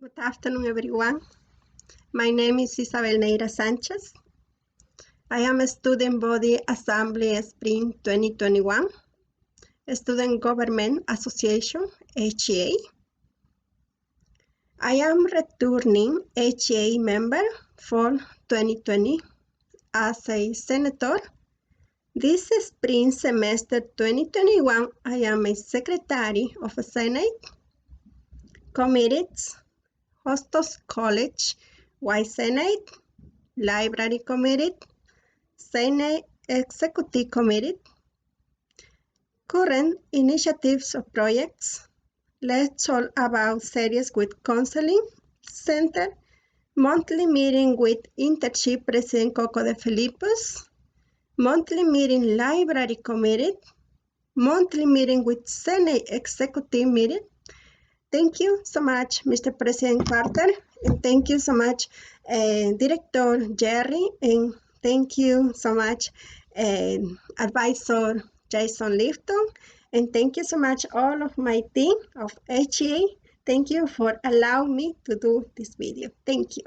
Good afternoon, everyone. My name is Neira Sanchez. I am a Student Body Assembly Spring 2021, Student Government Association, SGA. I am returning SGA member for 2020 as a senator. This spring semester 2021, I am a secretary of a Senate committees, Hostos College, White Senate, Library Committee, Senate Executive Committee. Current initiatives of projects. Let's talk about series with counseling center, monthly meeting with internship President Coco de Filipos, monthly meeting Library Committee, monthly meeting with Senate Executive Meeting. Thank you so much, Mr. President Carter, and thank you so much, Director Jerry, and thank you so much, Advisor Jason Lifton, and thank you so much all of my team of HGA. Thank you for allowing me to do this video. Thank you.